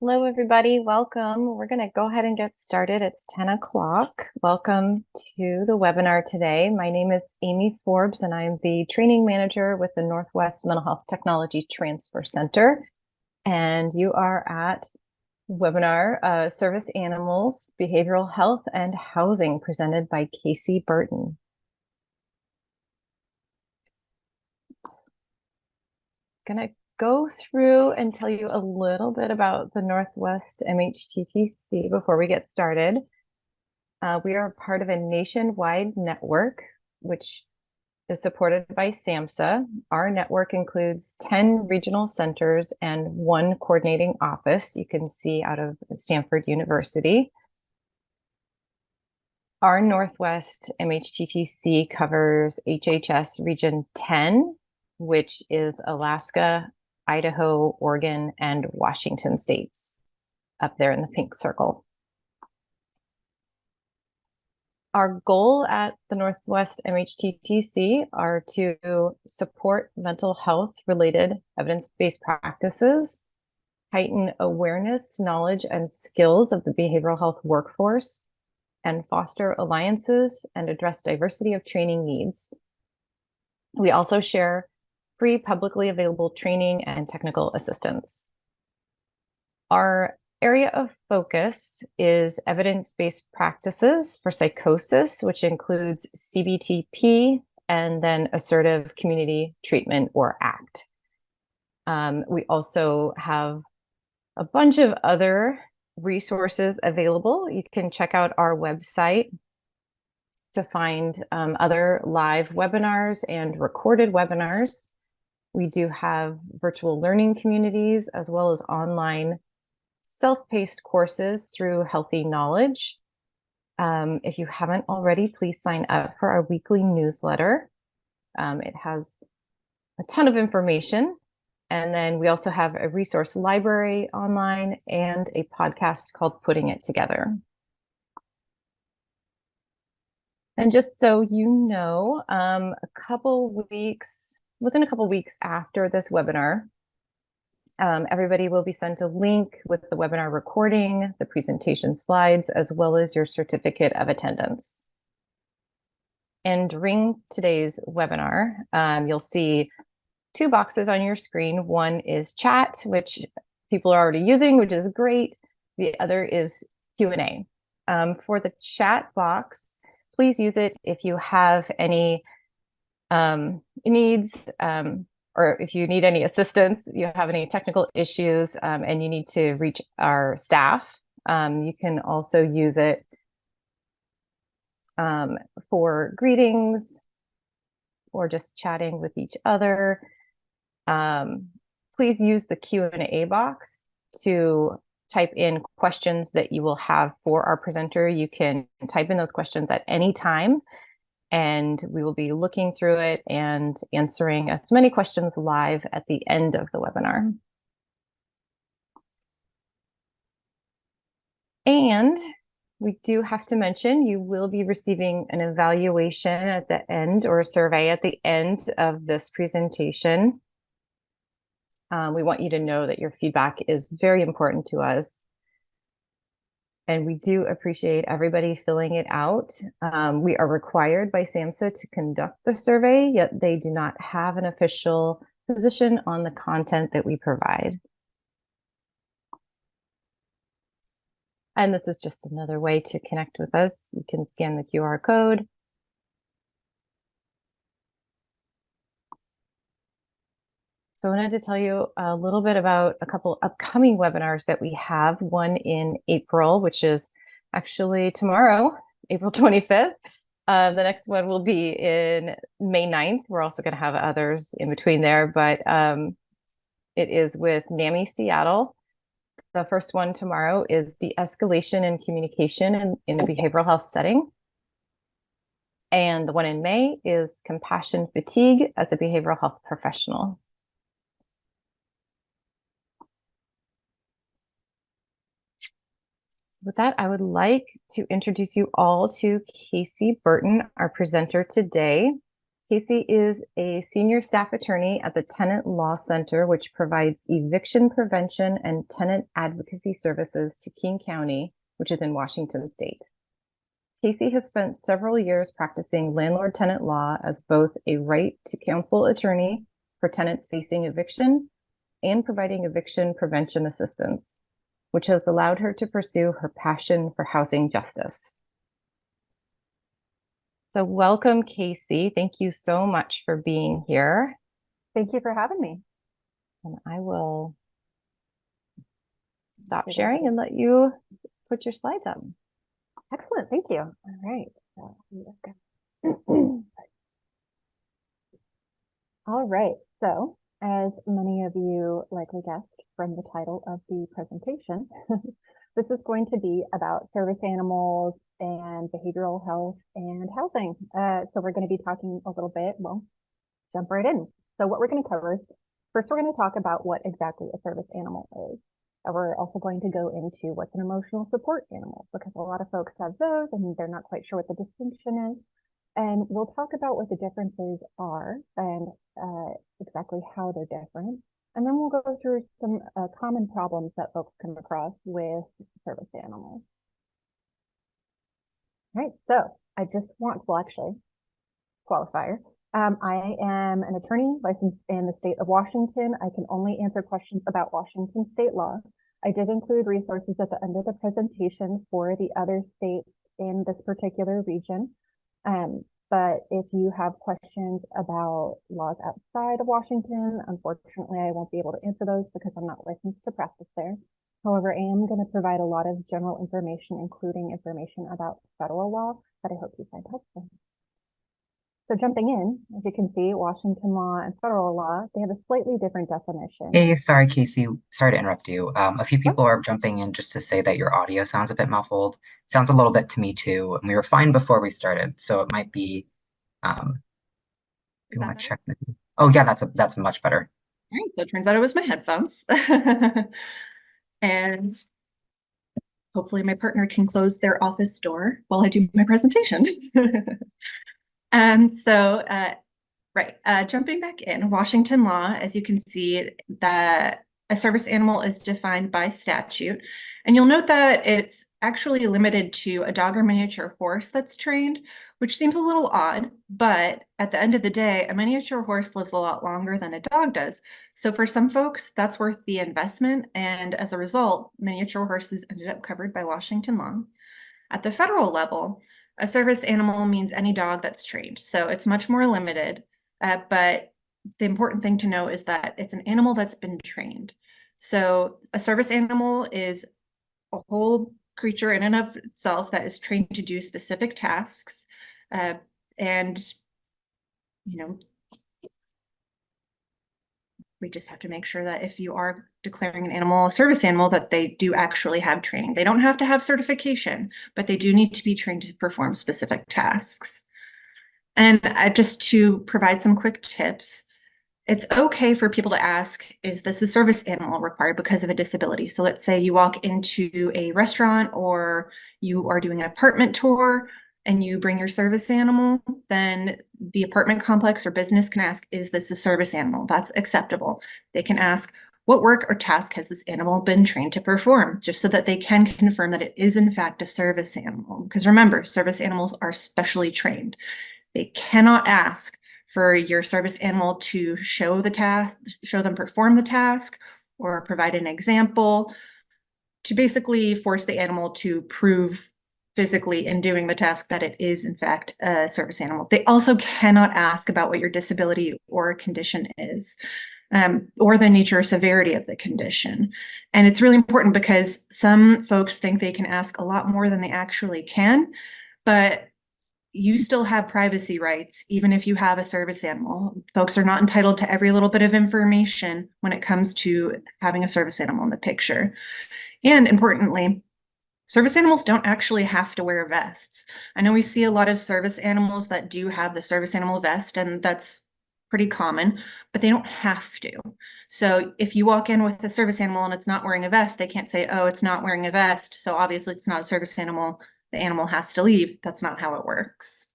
Hello, everybody. Welcome. We're going to go ahead and get started. It's 10 o'clock. Welcome to the webinar today. My name is Amy Forbes, and I'm the training manager with the Northwest Mental Health Technology Transfer Center. And you are at webinar Service Animals, Behavioral Health and Housing, presented by Casey Burton. Going to go through and tell you a little bit about the Northwest MHTTC before we get started. We are part of a nationwide network, which is supported by SAMHSA. Our network includes 10 regional centers and 1 coordinating office you can see out of Stanford University. Our Northwest MHTTC covers HHS Region 10, which is Alaska, Idaho, Oregon, and Washington states, up there in the pink circle. Our goal at the Northwest MHTTC are to support mental health related evidence-based practices, heighten awareness, knowledge, and skills of the behavioral health workforce, and foster alliances and address diversity of training needs. We also share free publicly available training and technical assistance. Our area of focus is evidence-based practices for psychosis, which includes CBTP and then assertive community treatment, or ACT. We also have a bunch of other resources available. You can check out our website to find other live webinars and recorded webinars. We do have virtual learning communities as well as online self-paced courses through Healthy Knowledge. If you haven't already, please sign up for our weekly newsletter. It has a ton of information. And then we also have a resource library online and a podcast called Putting It Together. And just so you know, within a couple weeks after this webinar, everybody will be sent a link with the webinar recording, the presentation slides, as well as your certificate of attendance. And during today's webinar, you'll see 2 boxes on your screen. One is chat, which people are already using, which is great. The other is Q&A. For the chat box, please use it if you have any needs, or if you need any assistance, you have any technical issues, and you need to reach our staff. You can also use it for greetings or just chatting with each other. Please use the Q&A box to type in questions that you will have for our presenter. You can type in those questions at any time, and we will be looking through it and answering as many questions live at the end of the webinar. And we do have to mention you will be receiving an evaluation at the end, or a survey at the end of this presentation. We want you to know that your feedback is very important to us. And we do appreciate everybody filling it out. We are required by SAMHSA to conduct the survey, yet they do not have an official position on the content that we provide. And this is just another way to connect with us. You can scan the QR code. So I wanted to tell you a little bit about a couple upcoming webinars that we have. One in April, which is actually tomorrow, April 25th. The next one will be in May 9th. We're also going to have others in between there, but it is with NAMI Seattle. The first one tomorrow is de-escalation and communication in a behavioral health setting. And the one in May is compassion fatigue as a behavioral health professional. With that, I would like to introduce you all to Casey Burton, our presenter today. Casey is a senior staff attorney at the Tenant Law Center, which provides eviction prevention and tenant advocacy services to King County, which is in Washington State. Casey has spent several years practicing landlord-tenant law as both a right to counsel attorney for tenants facing eviction and providing eviction prevention assistance, which has allowed her to pursue her passion for housing justice. So welcome, Casey. Thank you so much for being here. Thank you for having me. And I will stop sharing and let you put your slides up. Excellent. Thank you. All right. All right. So, as many of you likely guessed from the title of the presentation, this is going to be about service animals and behavioral health and housing. So we're going to be talking a little bit, well, jump right in. So what we're going to cover is, first we're going to talk about what exactly a service animal is. We're also going to go into what's an emotional support animal, because a lot of folks have those and they're not quite sure what the distinction is. And we'll talk about what the differences are and exactly how they're different. And then we'll go through some common problems that folks come across with service animals. All right, so I just want to actually qualifier. I am an attorney licensed in the state of Washington. I can only answer questions about Washington state law. I did include resources at the end of the presentation for the other states in this particular region. But if you have questions about laws outside of Washington, unfortunately, I won't be able to answer those because I'm not licensed to practice there. However, I am going to provide a lot of general information, including information about federal law that I hope you find helpful. So jumping in, as you can see, Washington law and federal law, they have a slightly different definition. Hey, sorry, Casey. Sorry to interrupt you. A few people are jumping in just to say that your audio sounds a bit muffled. Sounds a little bit to me too. And we were fine before we started, so it might be. You want to check? Oh yeah, that's much better. All right, so it turns out it was my headphones. And hopefully my partner can close their office door while I do my presentation. Jumping back in, Washington law, as you can see, that a service animal is defined by statute. And you'll note that it's actually limited to a dog or miniature horse that's trained, which seems a little odd, but at the end of the day, a miniature horse lives a lot longer than a dog does. So for some folks, that's worth the investment. And as a result, miniature horses ended up covered by Washington law. At the federal level, a service animal means any dog that's trained. So it's much more limited, but the important thing to know is that it's an animal that's been trained. So a service animal is a whole creature in and of itself that is trained to do specific tasks. We just have to make sure that if you are declaring an animal a service animal, that they do actually have training. They don't have to have certification, but they do need to be trained to perform specific tasks. And just to provide some quick tips, it's okay for people to ask, is this a service animal required because of a disability? So let's say you walk into a restaurant or you are doing an apartment tour and you bring your service animal, then the apartment complex or business can ask, is this a service animal? That's acceptable. They can ask, what work or task has this animal been trained to perform? Just so that they can confirm that it is in fact a service animal. Because remember, service animals are specially trained. They cannot ask for your service animal to show the task, show them perform the task, or provide an example, to basically force the animal to prove physically in doing the task that it is in fact a service animal. They also cannot ask about what your disability or condition is, or the nature or severity of the condition. And it's really important because some folks think they can ask a lot more than they actually can, but you still have privacy rights, even if you have a service animal. Folks are not entitled to every little bit of information when it comes to having a service animal in the picture. And importantly, service animals don't actually have to wear vests. I know we see a lot of service animals that do have the service animal vest, and that's pretty common, but they don't have to. So if you walk in with a service animal and it's not wearing a vest, they can't say, oh, it's not wearing a vest, so obviously it's not a service animal. The animal has to leave. That's not how it works.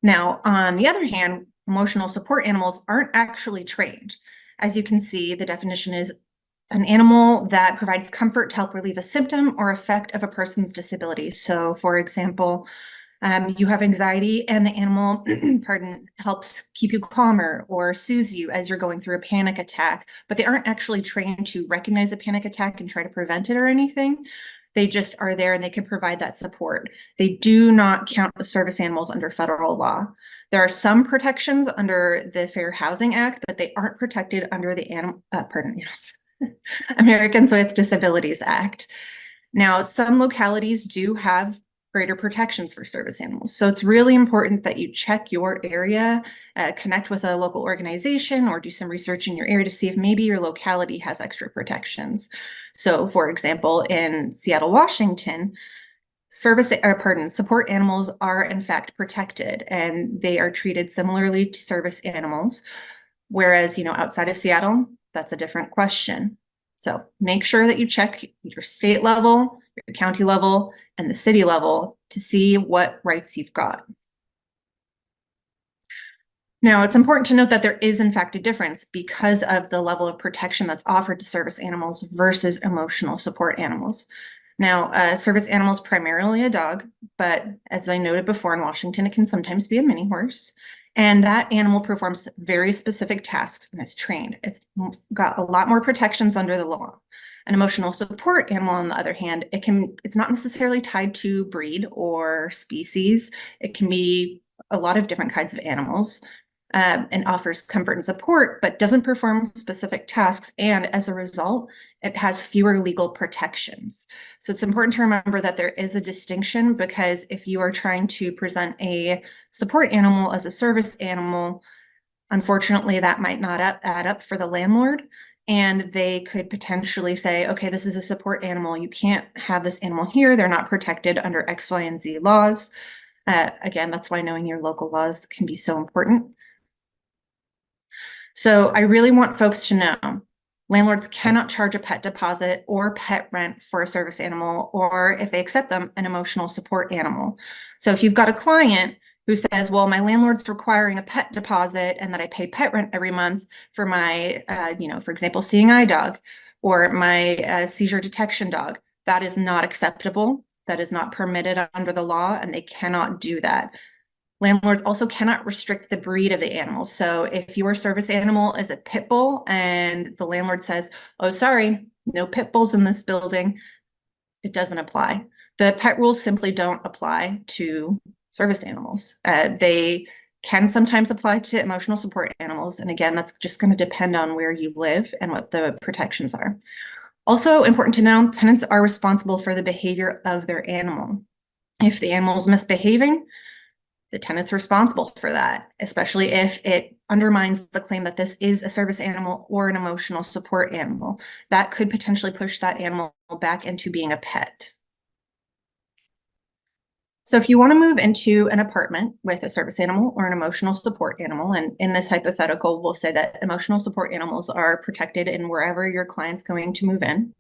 Now, on the other hand, emotional support animals aren't actually trained. As you can see, the definition is an animal that provides comfort to help relieve a symptom or effect of a person's disability. So, for example, you have anxiety and the animal, pardon, helps keep you calmer or soothes you as you're going through a panic attack, but they aren't actually trained to recognize a panic attack and try to prevent it or anything. They just are there and they can provide that support. They do not count as service animals under federal law. There are some protections under the Fair Housing Act, but they aren't protected under the Americans with Disabilities Act. Now, some localities do have greater protections for service animals. So it's really important that you check your area, connect with a local organization, or do some research in your area to see if maybe your locality has extra protections. So for example, in Seattle, Washington, support animals are in fact protected and they are treated similarly to service animals. Whereas, outside of Seattle, that's a different question. So make sure that you check your state level, your county level, and the city level to see what rights you've got. Now, it's important to note that there is in fact a difference because of the level of protection that's offered to service animals versus emotional support animals. Now, service animal is primarily a dog, but as I noted before, in Washington, it can sometimes be a mini horse. And that animal performs very specific tasks and is trained. It's got a lot more protections under the law. An emotional support animal, on the other hand, it's not necessarily tied to breed or species. It can be a lot of different kinds of animals. And offers comfort and support, but doesn't perform specific tasks. And as a result, it has fewer legal protections. So it's important to remember that there is a distinction, because if you are trying to present a support animal as a service animal, unfortunately, that might not add up for the landlord. And they could potentially say, okay, this is a support animal. You can't have this animal here. They're not protected under X, Y, and Z laws. Again, that's why knowing your local laws can be so important. So I really want folks to know landlords cannot charge a pet deposit or pet rent for a service animal, or if they accept them, an emotional support animal. So if you've got a client who says, well, my landlord's requiring a pet deposit and that I pay pet rent every month for my, for example, seeing eye dog or my seizure detection dog, that is not acceptable. That is not permitted under the law, and they cannot do that. Landlords also cannot restrict the breed of the animal. So if your service animal is a pit bull and the landlord says, oh, sorry, no pit bulls in this building, it doesn't apply. The pet rules simply don't apply to service animals. They can sometimes apply to emotional support animals. And again, that's just going to depend on where you live and what the protections are. Also important to know, tenants are responsible for the behavior of their animal. If the animal is misbehaving, the tenant's responsible for that, especially if it undermines the claim that this is a service animal or an emotional support animal. That could potentially push that animal back into being a pet. So if you want to move into an apartment with a service animal or an emotional support animal, and in this hypothetical, we'll say that emotional support animals are protected in wherever your client's going to move in.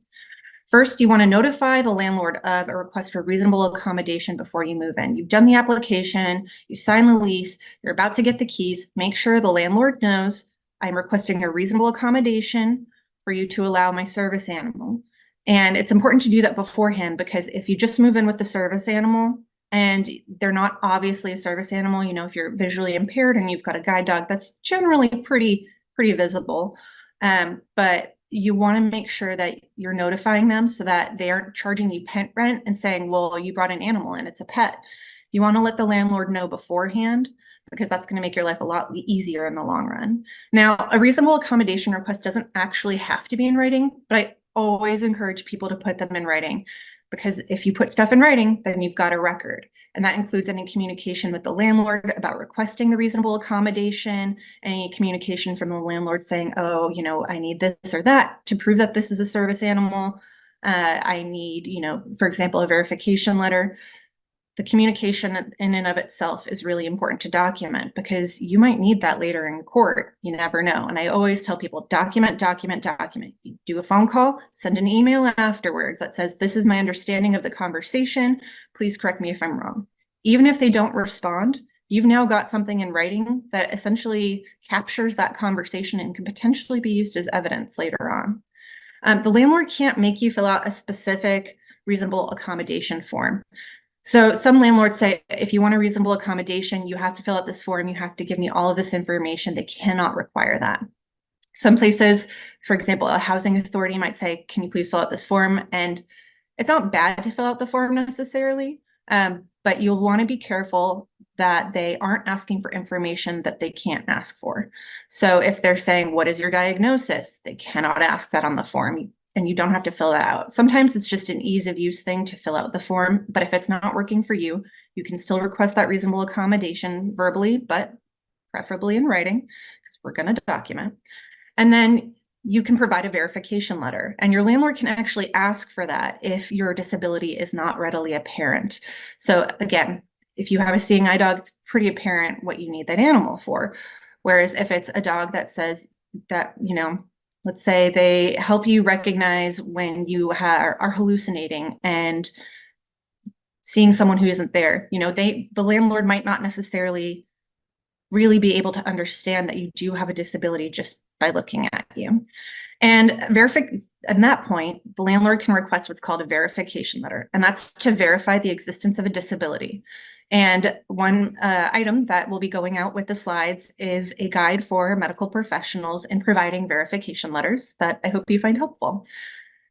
First, you want to notify the landlord of a request for reasonable accommodation before you move in. You've done the application, you sign the lease, you're about to get the keys. Make sure the landlord knows I'm requesting a reasonable accommodation for you to allow my service animal. And it's important to do that beforehand, because if you just move in with the service animal and they're not obviously a service animal, if you're visually impaired and you've got a guide dog, that's generally pretty visible. But you want to make sure that you're notifying them so that they aren't charging you pet rent and saying, well, you brought an animal in, it's a pet. You want to let the landlord know beforehand, because that's going to make your life a lot easier in the long run. Now, a reasonable accommodation request doesn't actually have to be in writing, but I always encourage people to put them in writing, because if you put stuff in writing, then you've got a record. And that includes any communication with the landlord about requesting the reasonable accommodation, any communication from the landlord saying, oh, I need this or that to prove that this is a service animal. I need, for example, a verification letter. The communication in and of itself is really important to document, because you might need that later in court. You never know. And I always tell people, document. You do a phone call, send an email afterwards that says, this is my understanding of the conversation. Please correct me if I'm wrong. Even if they don't respond, you've now got something in writing that essentially captures that conversation and can potentially be used as evidence later on. The landlord can't make you fill out a specific reasonable accommodation form. So some landlords say, if you want a reasonable accommodation, you have to fill out this form. You have to give me all of this information. They cannot require that. Some places, for example, a housing authority might say, can you please fill out this form? And it's not bad to fill out the form necessarily, but you'll want to be careful that they aren't asking for information that they can't ask for. So if they're saying, what is your diagnosis? They cannot ask that on the form, and you don't have to fill that out. Sometimes it's just an ease of use thing to fill out the form, but if it's not working for you, you can still request that reasonable accommodation verbally, but preferably in writing, because we're going to document. And then you can provide a verification letter, and your landlord can actually ask for that if your disability is not readily apparent. So again, if you have a seeing eye dog, it's pretty apparent what you need that animal for. Whereas if it's a dog that says that, let's say they help you recognize when you are hallucinating and seeing someone who isn't there, the landlord might not necessarily really be able to understand that you do have a disability just by looking at you. And at that point, the landlord can request what's called a verification letter, and that's to verify the existence of a disability. And one item that will be going out with the slides is a guide for medical professionals in providing verification letters that I hope you find helpful.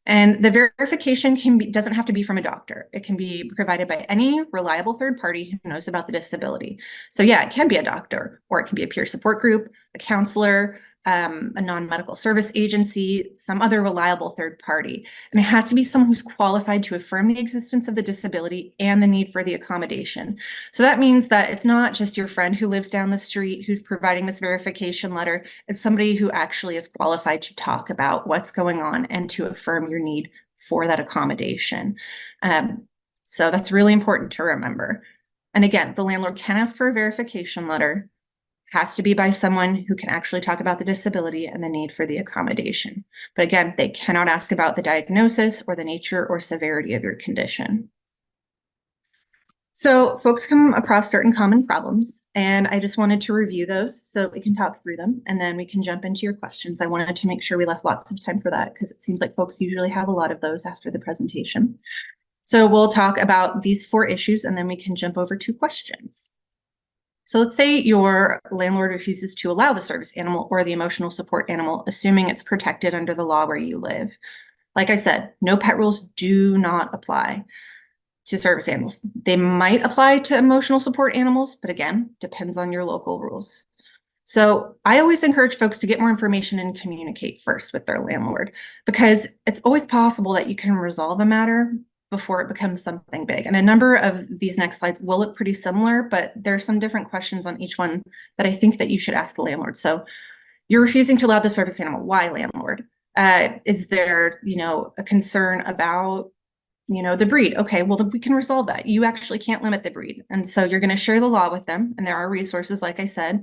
And the verification doesn't have to be from a doctor. It can be provided by any reliable third party who knows about the disability. So yeah, it can be a doctor, or it can be a peer support group, a counselor, a non-medical service agency, some other reliable third party. And it has to be someone who's qualified to affirm the existence of the disability and the need for the accommodation. So that means that it's not just your friend who lives down the street who's providing this verification letter. It's somebody who actually is qualified to talk about what's going on and to affirm your need for that accommodation. So that's really important to remember. And again, the landlord can ask for a verification letter. Has to be by someone who can actually talk about the disability and the need for the accommodation. But again, they cannot ask about the diagnosis or the nature or severity of your condition. So folks come across certain common problems, and I just wanted to review those so we can talk through them, and then we can jump into your questions. I wanted to make sure we left lots of time for that, because it seems like folks usually have a lot of those after the presentation. So we'll talk about these 4 issues, and then we can jump over to questions. So let's say your landlord refuses to allow the service animal or the emotional support animal, assuming it's protected under the law where you live. Like I said, no pet rules do not apply to service animals. They might apply to emotional support animals, but again, depends on your local rules. So I always encourage folks to get more information and communicate first with their landlord, because it's always possible that you can resolve a matter before it becomes something big. And a number of these next slides will look pretty similar, but there are some different questions on each one that I think that you should ask the landlord. So you're refusing to allow the service animal. Why, landlord? Is there, a concern about, the breed? Okay, well, then we can resolve that. You actually can't limit the breed. And so you're going to share the law with them. And there are resources, like I said,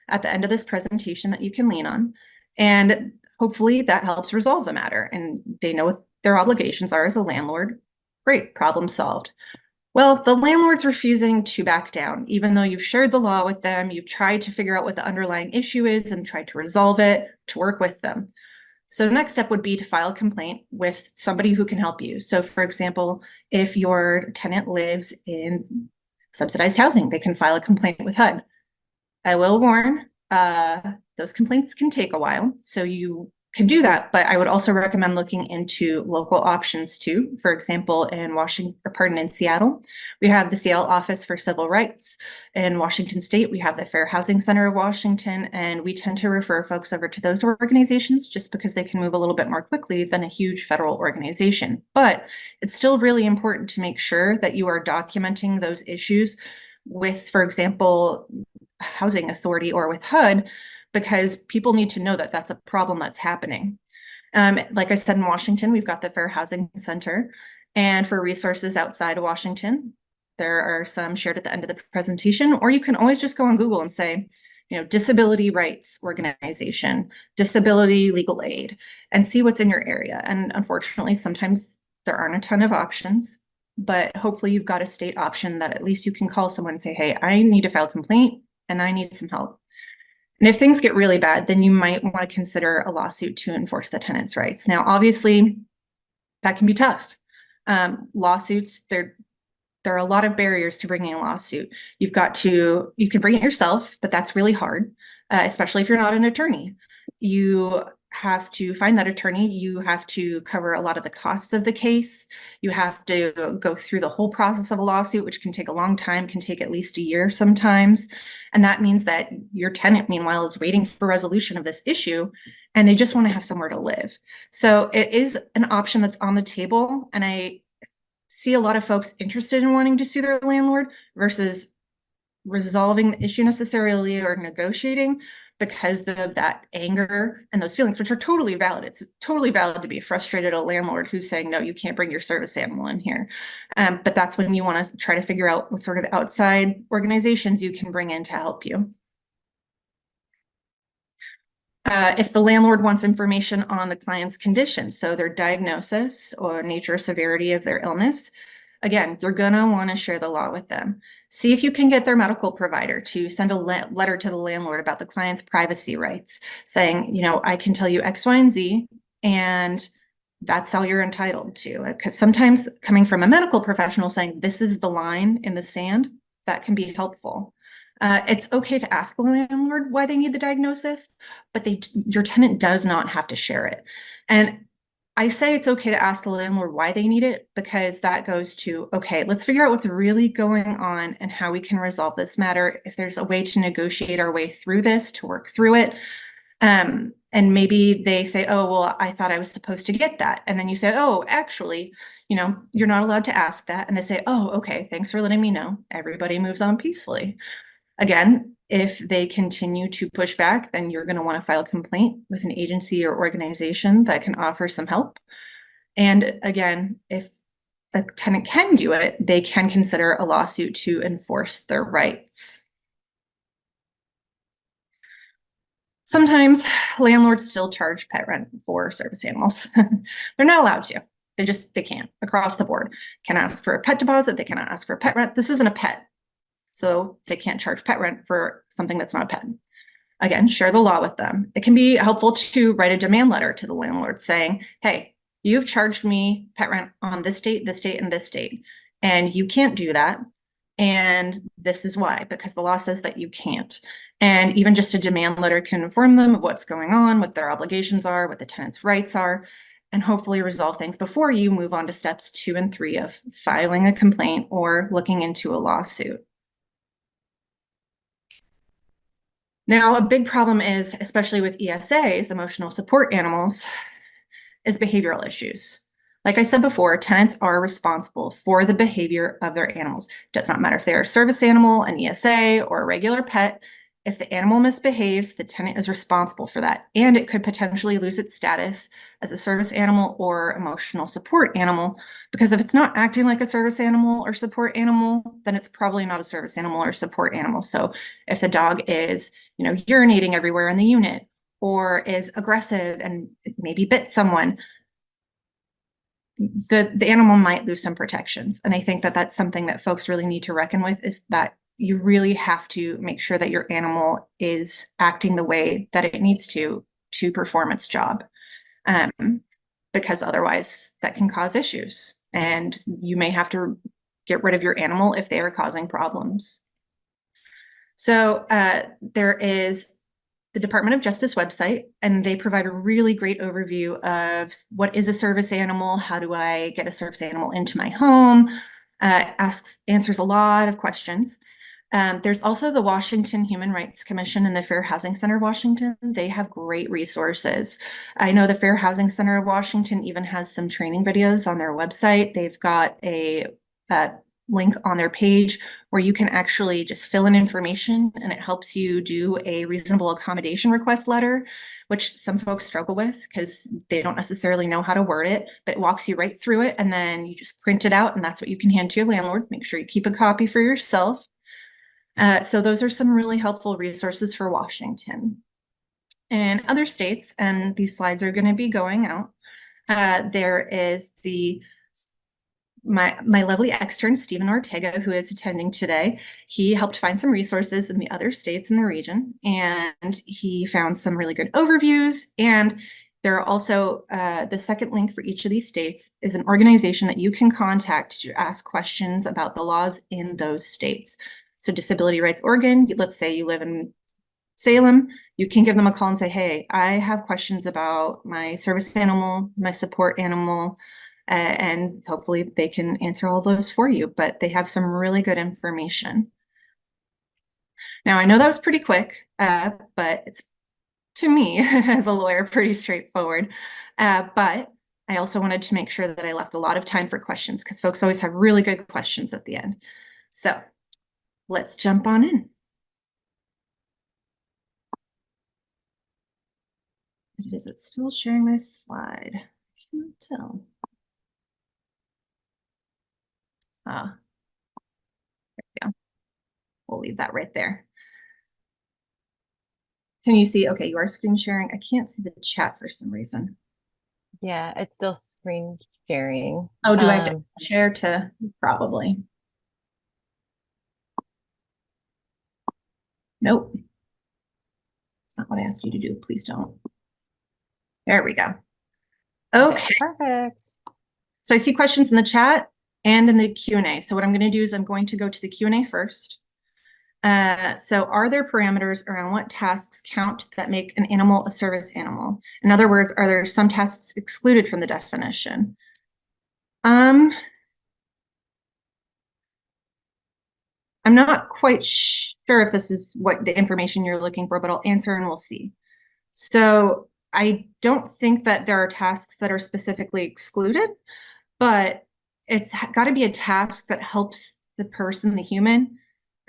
at the end of this presentation that you can lean on. And hopefully that helps resolve the matter. And they know what their obligations are as a landlord. Great, problem solved. Well, the landlord's refusing to back down, even though you've shared the law with them, you've tried to figure out what the underlying issue is and tried to resolve it, to work with them. So the next step would be to file a complaint with somebody who can help you. So for example, if your tenant lives in subsidized housing, they can file a complaint with HUD. I will warn, those complaints can take a while, so you can do that, but I would also recommend looking into local options too. For example, in Seattle, we have the Seattle Office for Civil Rights. In Washington State, we have the Fair Housing Center of Washington, and we tend to refer folks over to those organizations just because they can move a little bit more quickly than a huge federal organization. But it's still really important to make sure that you are documenting those issues with, for example, housing authority or with HUD, because people need to know that that's a problem that's happening. Like I said, in Washington, we've got the Fair Housing Center. And for resources outside of Washington, there are some shared at the end of the presentation, or you can always just go on Google and say, disability rights organization, disability legal aid, and see what's in your area. And unfortunately, sometimes there aren't a ton of options. but hopefully you've got a state option that at least you can call someone and say, hey, I need to file a complaint and I need some help. And if things get really bad, then you might want to consider a lawsuit to enforce the tenant's rights. Now, obviously, that can be tough. Lawsuits, there are a lot of barriers to bringing a lawsuit. You can bring it yourself, but that's really hard, especially if you're not an attorney. You have to find that attorney. You have to cover a lot of the costs of the case. You have to go through the whole process of a lawsuit, which can take a long time, can take at least a year sometimes. And that means that your tenant, meanwhile, is waiting for resolution of this issue, and they just want to have somewhere to live. So it is an option that's on the table, and I see a lot of folks interested in wanting to sue their landlord versus resolving the issue necessarily or negotiating because of that anger and those feelings, which are totally valid. It's totally valid to be frustrated at a landlord who's saying, no, you can't bring your service animal in here. But that's when you want to try to figure out what sort of outside organizations you can bring in to help you. If the landlord wants information on the client's condition, so their diagnosis or nature or severity of their illness, again, you're going to want to share the law with them. See if you can get their medical provider to send a letter to the landlord about the client's privacy rights, saying, you know, I can tell you X, Y, and Z, and that's all you're entitled to. Because sometimes coming from a medical professional saying this is the line in the sand, that can be helpful. It's okay to ask the landlord why they need the diagnosis, but your tenant does not have to share it. And I say it's okay to ask the landlord why they need it because that goes to, okay, let's figure out what's really going on and how we can resolve this matter. If there's a way to negotiate our way through this, to work through it. And maybe they say, oh, well, I thought I was supposed to get that. And then you say, oh, actually, you know, you're not allowed to ask that. And they say, oh, okay, thanks for letting me know. Everybody moves on peacefully. Again, if they continue to push back, then you're going to want to file a complaint with an agency or organization that can offer some help. And again, if a tenant can do it, they can consider a lawsuit to enforce their rights. Sometimes landlords still charge pet rent for service animals. They're not allowed to. They can't across the board. Can ask for a pet deposit. They cannot ask for a pet rent. This isn't a pet. So they can't charge pet rent for something that's not a pet. Again, share the law with them. It can be helpful to write a demand letter to the landlord saying, hey, you've charged me pet rent on this date, and this date, and you can't do that. And this is why, because the law says that you can't. And even just a demand letter can inform them of what's going on, what their obligations are, what the tenant's rights are, and hopefully resolve things before you move on to steps 2 and 3 of filing a complaint or looking into a lawsuit. Now, a big problem is, especially with ESAs, emotional support animals, is behavioral issues. Like I said before, tenants are responsible for the behavior of their animals. It does not matter if they're a service animal, an ESA, or a regular pet. If the animal misbehaves, the tenant is responsible for that, and it could potentially lose its status as a service animal or emotional support animal, because if it's not acting like a service animal or support animal, then it's probably not a service animal or support animal. So if the dog is, you know, urinating everywhere in the unit or is aggressive and maybe bit someone, the animal might lose some protections. And I think that that's something that folks really need to reckon with, is that you really have to make sure that your animal is acting the way that it needs to perform its job. Because otherwise that can cause issues, and you may have to get rid of your animal if they are causing problems. So there is the Department of Justice website, and they provide a really great overview of what is a service animal, how do I get a service animal into my home, answers a lot of questions. There's also the Washington Human Rights Commission and the Fair Housing Center of Washington. They have great resources. I know the Fair Housing Center of Washington even has some training videos on their website. They've got a link on their page where you can actually just fill in information, and it helps you do a reasonable accommodation request letter, which some folks struggle with because they don't necessarily know how to word it, but it walks you right through it, and then you just print it out, and that's what you can hand to your landlord. Make sure you keep a copy for yourself. So those are some really helpful resources for Washington. In other states, and these slides are going to be going out, there is the my lovely extern, Stephen Ortega, who is attending today, he helped find some resources in the other states in the region, and he found some really good overviews. And there are also the second link for each of these states is an organization that you can contact to ask questions about the laws in those states. So Disability Rights Oregon, let's say you live in Salem, you can give them a call and say, hey, I have questions about my service animal, my support animal, and hopefully they can answer all those for you, but they have some really good information. Now, I know that was pretty quick, but it's, to me, as a lawyer, pretty straightforward. But I also wanted to make sure that I left a lot of time for questions because folks always have really good questions at the end. So let's jump on in. Is it still sharing my slide? I can't tell. There we go. We'll leave that right there. Can you see? Okay, you are screen sharing. I can't see the chat for some reason. Yeah, it's still screen sharing. Oh, do I have to share to? Probably. Nope. It's not what I asked you to do. Please don't. There we go. Okay. Perfect. So I see questions in the chat and in the Q&A. So what I'm going to do is I'm going to go to the Q&A first. So are there parameters around what tasks count that make an animal a service animal? In other words, are there some tasks excluded from the definition? I'm not quite sure if this is what the information you're looking for, but I'll answer and we'll see. So I don't think that there are tasks that are specifically excluded, but it's got to be a task that helps the person, the human,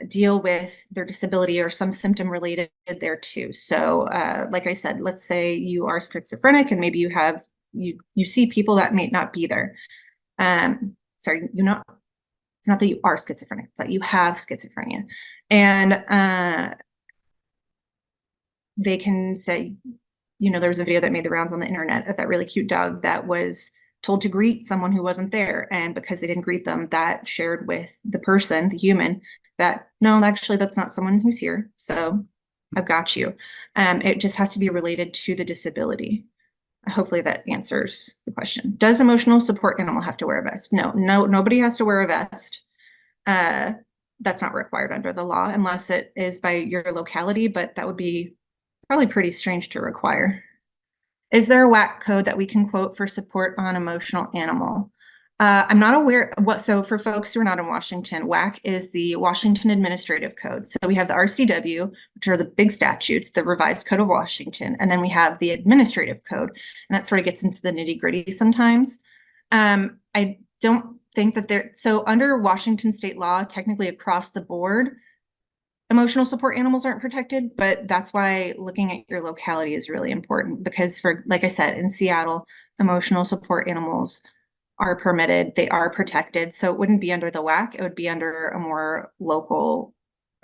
deal with their disability or some symptom related there too. So like I said, let's say you are schizophrenic and maybe you have, you see people that may not be there. Sorry, it's not that you are schizophrenic, it's that you have schizophrenia. And they can say, there was a video that made the rounds on the internet of that really cute dog that was told to greet someone who wasn't there. And because they didn't greet them, that shared with the person, the human, that, no, actually, that's not someone who's here. So I've got you. It just has to be related to the disability. Hopefully that answers the question. Does emotional support animal have to wear a vest? No, nobody has to wear a vest. That's not required under the law unless it is by your locality, but that would be probably pretty strange to require. Is there a WAC code that we can quote for support on emotional animal? I'm not aware what, so for folks who are not in Washington, WAC is the Washington Administrative Code. So we have the RCW, which are the big statutes, the Revised Code of Washington, and then we have the Administrative Code, and that sort of gets into the nitty-gritty sometimes. I don't think that so under Washington state law, technically across the board, emotional support animals aren't protected, but that's why looking at your locality is really important because like I said, in Seattle, emotional support animals are permitted, they are protected. So it wouldn't be under the WAC, it would be under a more local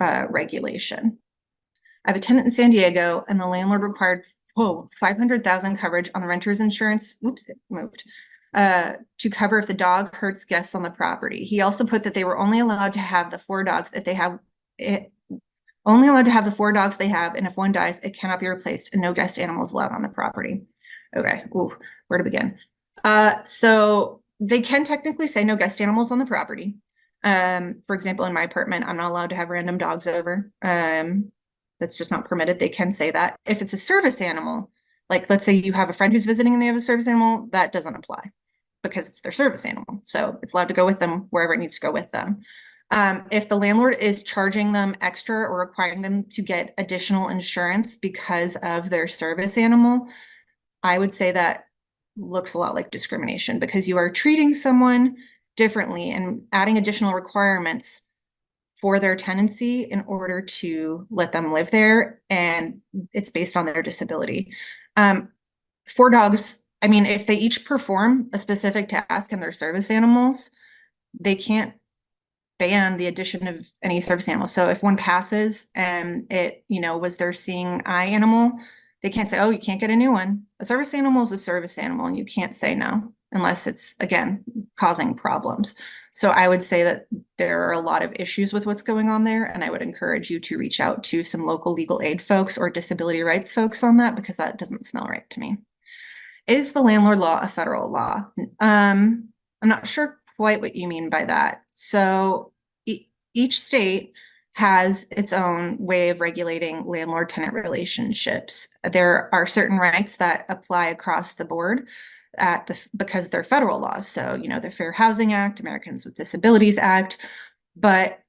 regulation. I have a tenant in San Diego and the landlord required, 500,000 coverage on the renter's insurance. Oops, it moved. To cover if the dog hurts guests on the property. He also put that they were only allowed to have the 4 dogs if they have it. Only allowed to have the 4 dogs they have, and if one dies, it cannot be replaced, and no guest animals allowed on the property. Okay, where to begin? So they can technically say no guest animals on the property. For example, in my apartment, I'm not allowed to have random dogs over. That's just not permitted. They can say that. If it's a service animal, like let's say you have a friend who's visiting and they have a service animal, that doesn't apply because it's their service animal. So it's allowed to go with them wherever it needs to go with them. If the landlord is charging them extra or requiring them to get additional insurance because of their service animal, I would say that looks a lot like discrimination because you are treating someone differently and adding additional requirements for their tenancy in order to let them live there, and it's based on their disability. 4 dogs, I mean, if they each perform a specific task and they're service animals, they can't ban the addition of any service animal. So if one passes and it, was their seeing eye animal, they can't say, oh, you can't get a new one. A service animal is a service animal and you can't say no unless it's, again, causing problems. So I would say that there are a lot of issues with what's going on there, and I would encourage you to reach out to some local legal aid folks or disability rights folks on that, because that doesn't smell right to me. Is the landlord law a federal law? I'm not sure quite what you mean by that. So each state has its own way of regulating landlord-tenant relationships. There are certain rights that apply across the board because they're federal laws. So, the Fair Housing Act, Americans with Disabilities Act, but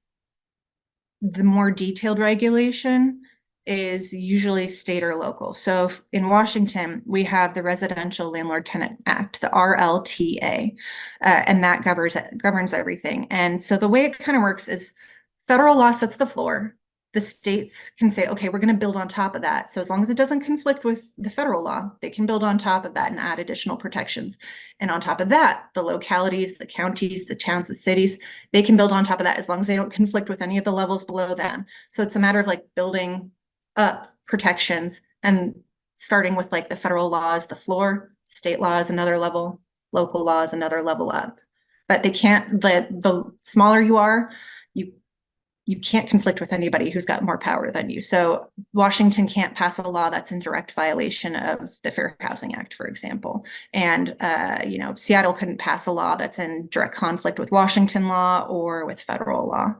the more detailed regulation is usually state or local. So in Washington, we have the Residential Landlord Tenant Act, the RLTA, and that governs everything. And so the way it kind of works is federal law sets the floor. The states can say, okay, we're going to build on top of that. So as long as it doesn't conflict with the federal law, they can build on top of that and add additional protections. And on top of that, the localities, the counties, the towns, the cities, they can build on top of that as long as they don't conflict with any of the levels below them. So it's a matter of like building up protections and starting with like the federal law is the floor, state law is another level, local law is another level up. But they can't, the smaller you are, you can't conflict with anybody who's got more power than you. So Washington can't pass a law that's in direct violation of the Fair Housing Act, for example. And, Seattle couldn't pass a law that's in direct conflict with Washington law or with federal law.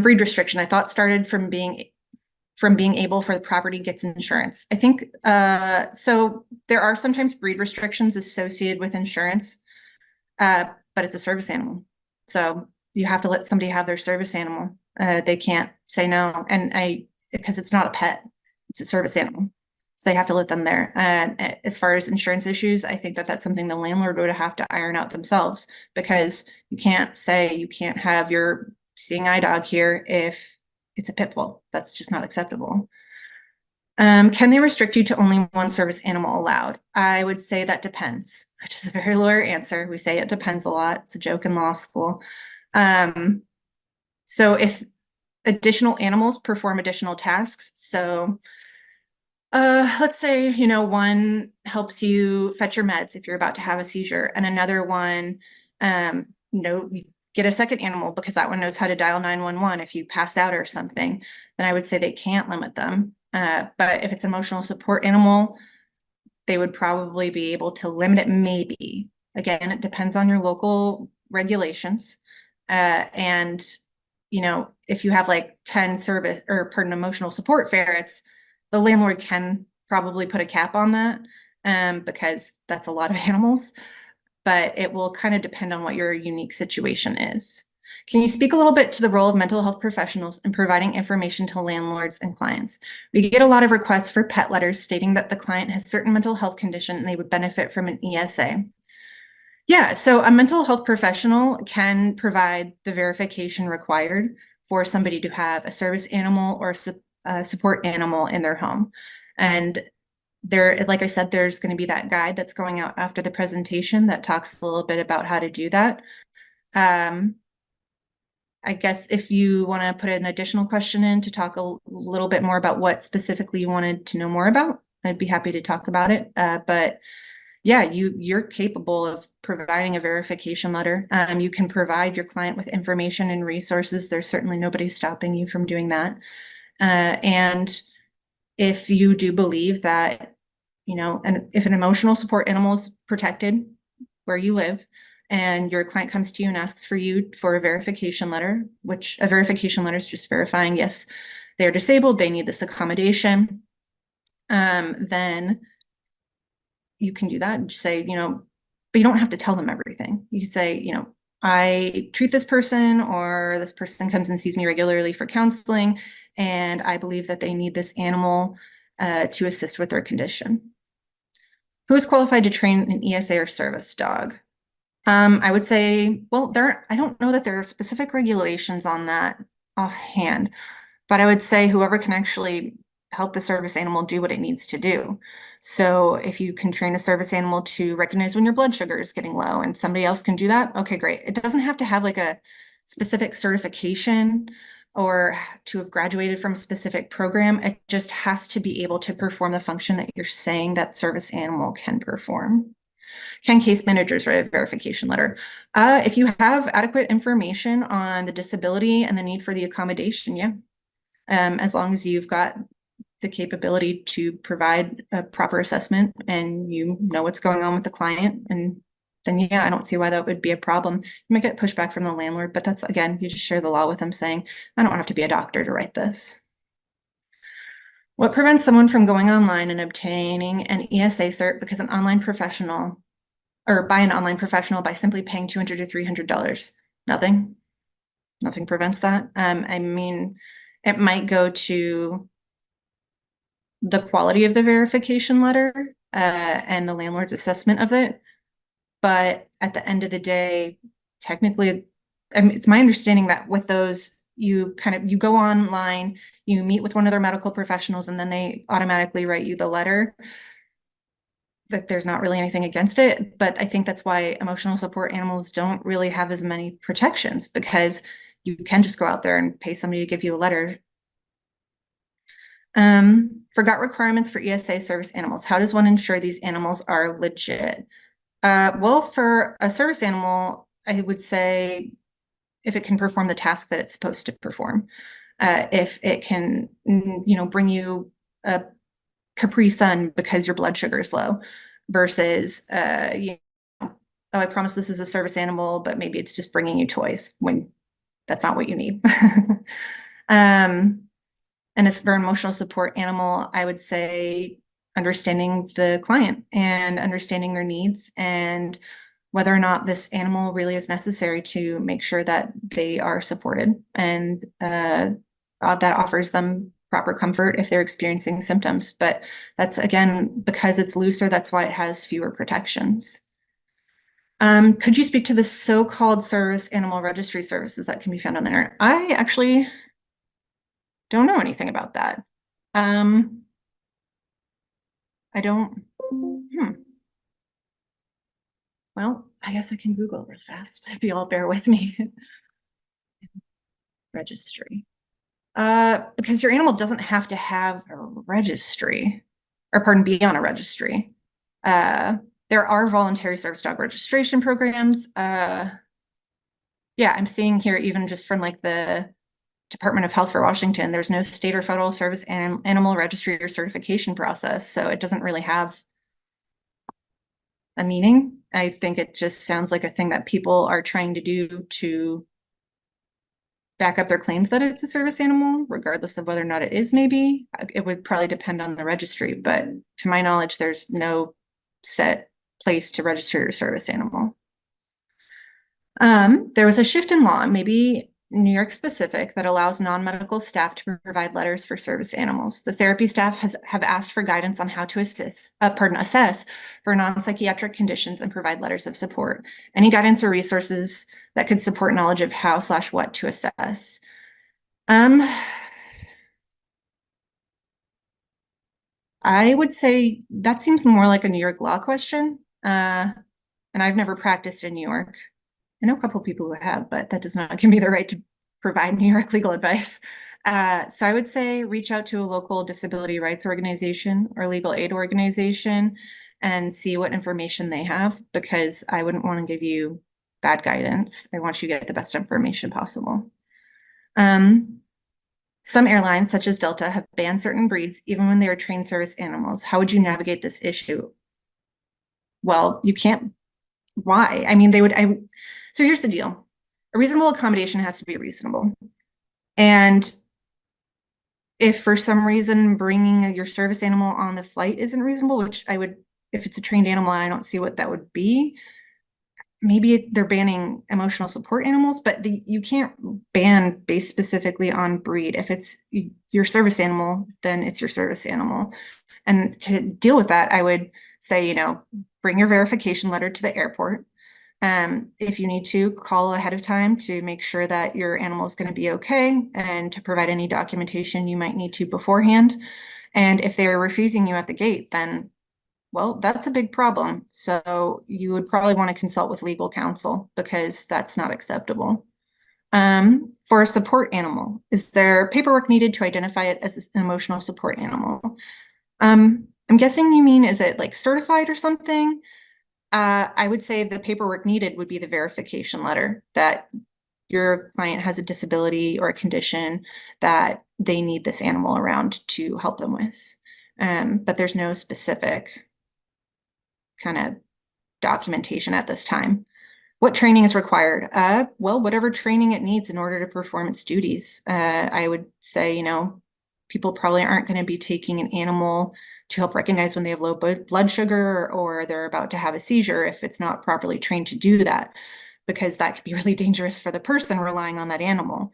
Breed restriction, I thought started from being able for the property gets insurance. I think, so there are sometimes breed restrictions associated with insurance, but it's a service animal. So you have to let somebody have their service animal. They can't say no. And because it's not a pet, it's a service animal. So they have to let them there. And as far as insurance issues, I think that that's something the landlord would have to iron out themselves, because you can't say you can't have your seeing eye dog here if it's a pit bull. That's just not acceptable. Can they restrict you to only one service animal allowed? I would say that depends, which is a very lawyer answer. We say it depends a lot. It's a joke in law school. So if additional animals perform additional tasks, so let's say, one helps you fetch your meds if you're about to have a seizure, and another one, you get a second animal because that one knows how to dial 911 if you pass out or something, then I would say they can't limit them. But if it's an emotional support animal, they would probably be able to limit it maybe. Again, it depends on your local regulations. And, if you have like 10 emotional support ferrets, the landlord can probably put a cap on that, because that's a lot of animals, but it will kind of depend on what your unique situation is. Can you speak a little bit to the role of mental health professionals in providing information to landlords and clients? We get a lot of requests for pet letters stating that the client has certain mental health condition and they would benefit from an ESA. Yeah, so a mental health professional can provide the verification required for somebody to have a service animal or a support animal in their home. And there, like I said, there's going to be that guide that's going out after the presentation that talks a little bit about how to do that. I guess if you want to put an additional question in to talk a little bit more about what specifically you wanted to know more about, I'd be happy to talk about it. But yeah, you're capable of providing a verification letter. You can provide your client with information and resources. There's certainly nobody stopping you from doing that. And if you do believe that, and if an emotional support animal is protected where you live, and your client comes to you and asks for you for a verification letter, which a verification letter is just verifying, yes, they're disabled, they need this accommodation, then you can do that and just say, but you don't have to tell them everything. You can say, I treat this person, or this person comes and sees me regularly for counseling, and I believe that they need this animal to assist with their condition. Who is qualified to train an ESA or service dog? I would say, well, I don't know that there are specific regulations on that offhand, but I would say whoever can actually help the service animal do what it needs to do. So if you can train a service animal to recognize when your blood sugar is getting low and somebody else can do that, okay, great. It doesn't have to have like a specific certification or to have graduated from a specific program. It just has to be able to perform the function that you're saying that service animal can perform. Can case managers write a verification letter? If you have adequate information on the disability and the need for the accommodation, yeah. As long as you've got the capability to provide a proper assessment and you know what's going on with the client, and then yeah, I don't see why that would be a problem. You might get pushback from the landlord, but that's, again, you just share the law with them saying, I don't have to be a doctor to write this. What prevents someone from going online and obtaining an ESA cert because an online professional, or by an online professional, by simply paying $200 to $300? Nothing. Nothing prevents that. I mean, it might go to the quality of the verification letter and the landlord's assessment of it. But at the end of the day, technically, I mean, it's my understanding that with those, you go online, you meet with one of their medical professionals, and then they automatically write you the letter. That there's not really anything against it. But I think that's why emotional support animals don't really have as many protections, because you can just go out there and pay somebody to give you a letter. Forgot requirements for ESA service animals. How does one ensure these animals are legit? Well, for a service animal, I would say if it can perform the task that it's supposed to perform, if it can, bring you a Capri Sun because your blood sugar is low, versus, oh, I promise this is a service animal, but maybe it's just bringing you toys when that's not what you need. And as for emotional support animal, I would say understanding the client and understanding their needs and whether or not this animal really is necessary to make sure that they are supported, and that offers them proper comfort if they're experiencing symptoms. But that's, again, because it's looser, that's why it has fewer protections. Could you speak to the so-called service animal registry services that can be found on the internet? I actually don't know anything about that. I don't. Well, I guess I can Google real fast if you all bear with me. Registry. Because your animal doesn't have to have a registry, or pardon, be on a registry. There are voluntary service dog registration programs. Yeah, I'm seeing here, even just from like the Department of Health for Washington, there's no state or federal service animal registry or certification process. So it doesn't really have a meaning. I think it just sounds like a thing that people are trying to do to back up their claims that it's a service animal, regardless of whether or not it is. Maybe it would probably depend on the registry, but to my knowledge, there's no set place to register your service animal. There was a shift in law, maybe New York specific, that allows non-medical staff to provide letters for service animals. The therapy staff have asked for guidance on how to assess for non-psychiatric conditions and provide letters of support. Any guidance or resources that could support knowledge of how/what to assess? I would say that seems more like a New York law question. And I've never practiced in New York. I know a couple of people who have, but that does not give me the right to provide New York legal advice. So I would say reach out to a local disability rights organization or legal aid organization and see what information they have, because I wouldn't want to give you bad guidance. I want you to get the best information possible. Some airlines, such as Delta, have banned certain breeds even when they are trained service animals. How would you navigate this issue? Well, you can't. Why? I mean, so here's the deal. A reasonable accommodation has to be reasonable. And if for some reason bringing your service animal on the flight isn't reasonable, which I would, if it's a trained animal, I don't see what that would be. Maybe they're banning emotional support animals, but you can't ban based specifically on breed. If it's your service animal, then it's your service animal. And to deal with that, I would say, bring your verification letter to the airport. If you need to, call ahead of time to make sure that your animal is going to be okay, and to provide any documentation you might need to beforehand. And if they're refusing you at the gate, then, well, that's a big problem. So you would probably want to consult with legal counsel, because that's not acceptable. For a support animal, is there paperwork needed to identify it as an emotional support animal? I'm guessing you mean, is it like certified or something? I would say the paperwork needed would be the verification letter that your client has a disability or a condition that they need this animal around to help them with. But there's no specific kind of documentation at this time. What training is required? Well, whatever training it needs in order to perform its duties. I would say, you know, people probably aren't going to be taking an animal to help recognize when they have low blood sugar or they're about to have a seizure if it's not properly trained to do that, because that could be really dangerous for the person relying on that animal.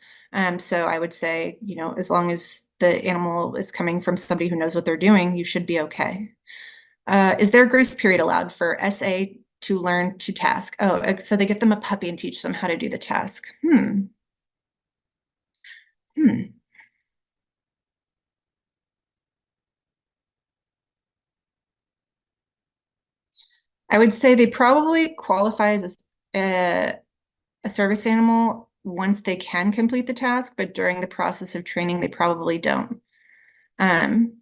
So I would say, you know, as long as the animal is coming from somebody who knows what they're doing, you should be okay. Is there a grace period allowed for SA to learn to task? Oh, so they give them a puppy and teach them how to do the task. I would say they probably qualify as a service animal once they can complete the task, but during the process of training, they probably don't. And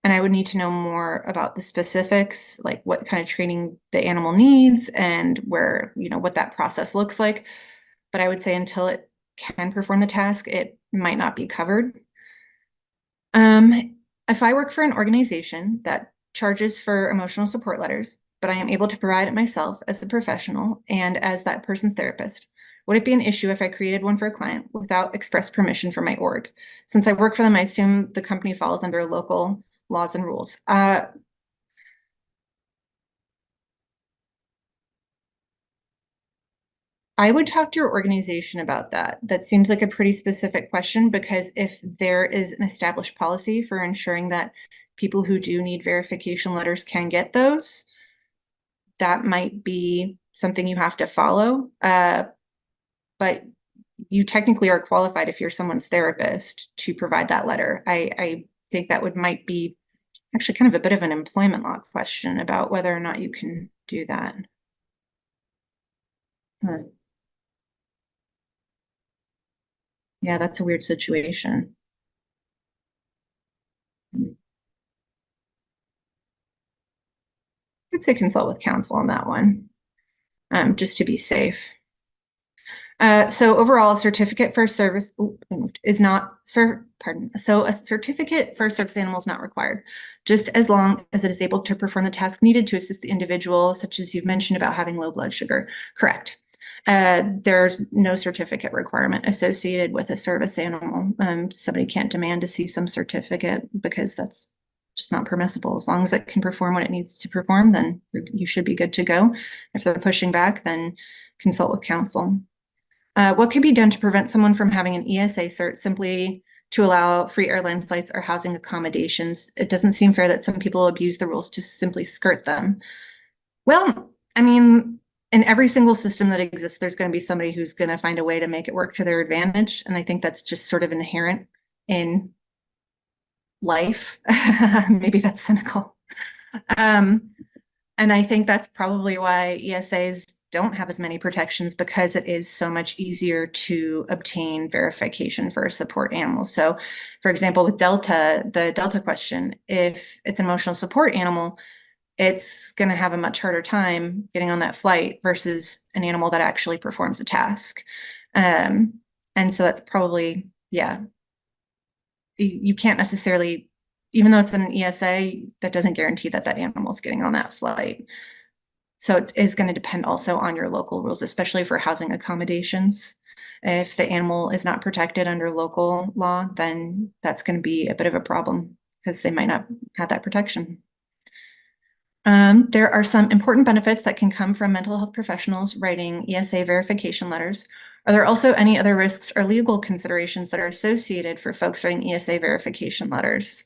I would need to know more about the specifics, like what kind of training the animal needs and where, you know, what that process looks like. But I would say until it can perform the task, it might not be covered. If I work for an organization that charges for emotional support letters, but I am able to provide it myself as a professional and as that person's therapist, would it be an issue if I created one for a client without express permission from my org? Since I work for them, I assume the company falls under local laws and rules. I would talk to your organization about that. That seems like a pretty specific question, because if there is an established policy for ensuring that people who do need verification letters can get those, that might be something you have to follow. But you technically are qualified if you're someone's therapist to provide that letter. I think that might be actually kind of a bit of an employment law question about whether or not you can do that. Yeah, that's a weird situation. I'd say consult with counsel on that one, just to be safe. So overall, a certificate for service is not So a certificate for a service animal is not required, just as long as it is able to perform the task needed to assist the individual, such as you've mentioned about having low blood sugar. Correct. There's no certificate requirement associated with a service animal. Somebody can't demand to see some certificate because that's just not permissible. As long as it can perform what it needs to perform, then you should be good to go. If they're pushing back, then consult with counsel. What can be done to prevent someone from having an ESA cert simply to allow free airline flights or housing accommodations? It doesn't seem fair that some people abuse the rules to simply skirt them. Well, I mean, in every single system that exists, there's going to be somebody who's going to find a way to make it work to their advantage. And I think that's just sort of inherent in life. Maybe that's cynical. And I think that's probably why ESAs don't have as many protections, because it is so much easier to obtain verification for a support animal. So for example, with Delta, the Delta question, if it's an emotional support animal, it's going to have a much harder time getting on that flight versus an animal that actually performs a task. And so that's probably, yeah, you can't necessarily, even though it's an ESA, that doesn't guarantee that that animal is getting on that flight. So it is going to depend also on your local rules, especially for housing accommodations. If the animal is not protected under local law, then that's going to be a bit of a problem because they might not have that protection. There are some important benefits that can come from mental health professionals writing ESA verification letters. Are there also any other risks or legal considerations that are associated for folks writing ESA verification letters?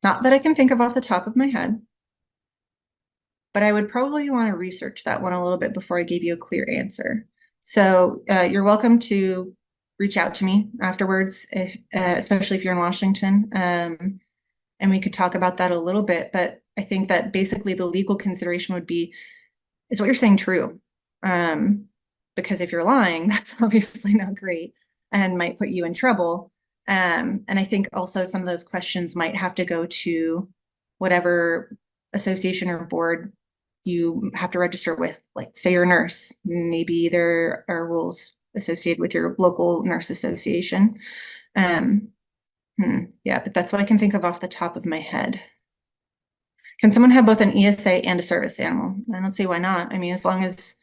Not that I can think of off the top of my head, but I would probably want to research that one a little bit before I gave you a clear answer. So you're welcome to reach out to me afterwards, if, especially if you're in Washington, and we could talk about that a little bit. But I think that basically the legal consideration would be is what you're saying true? Because if you're lying, that's obviously not great and might put you in trouble. And I think also some of those questions might have to go to whatever association or board you have to register with, like say you're a nurse, maybe there are rules associated with your local nurse association. Yeah, but that's what I can think of off the top of my head. Can someone have both an ESA and a service animal? I don't see why not. I mean, as long as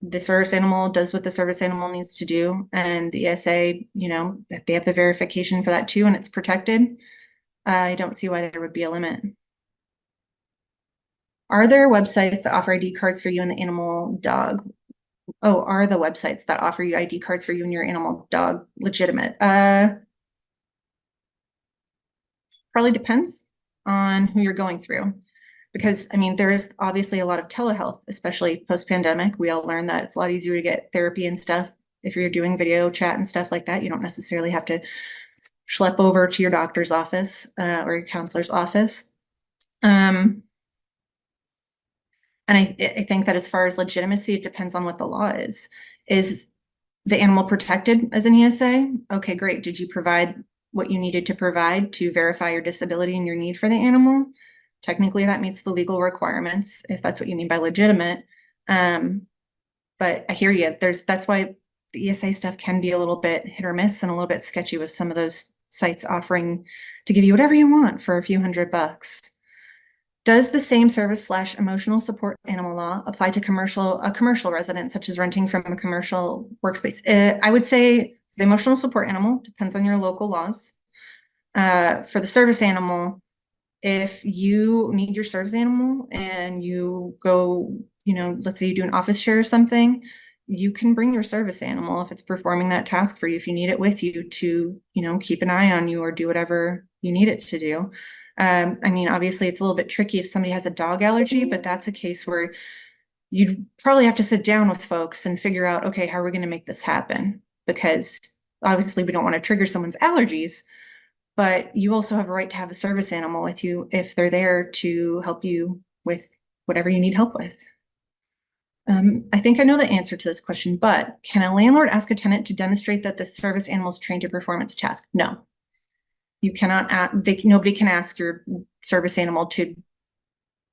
the service animal does what the service animal needs to do, and the ESA, you know, they have the verification for that too, and it's protected, I don't see why there would be a limit. Are there websites that offer ID cards for you and the animal dog? Oh, are the websites that offer you ID cards for you and your animal dog legitimate? Probably depends on who you're going through. Because I mean, there is obviously a lot of telehealth, especially post-pandemic. We all learned that it's a lot easier to get therapy and stuff. If you're doing video chat and stuff like that, you don't necessarily have to schlep over to your doctor's office or your counselor's office. And I think that as far as legitimacy, it depends on what the law is. Is the animal protected as an ESA? Okay, great. Did you provide what you needed to provide to verify your disability and your need for the animal? Technically, that meets the legal requirements, if that's what you mean by legitimate. But I hear you. That's why the ESA stuff can be a little bit hit or miss and a little bit sketchy with some of those sites offering to give you whatever you want for a few $100. Does the same service/emotional support animal law apply to a commercial resident, such as renting from a commercial workspace? I would say the emotional support animal depends on your local laws. For the service animal, if you need your service animal and you go, you know, let's say you do an office share or something, you can bring your service animal if it's performing that task for you, if you need it with you to, you know, keep an eye on you or do whatever you need it to do. I mean, obviously it's a little bit tricky if somebody has a dog allergy, but that's a case where you'd probably have to sit down with folks and figure out, okay, how are we going to make this happen? Because obviously we don't want to trigger someone's allergies, but you also have a right to have a service animal with you if they're there to help you with whatever you need help with. I think I know the answer to this question, but can a landlord ask a tenant to demonstrate that the service animal is trained to perform its task? No. You cannot, nobody can ask your service animal to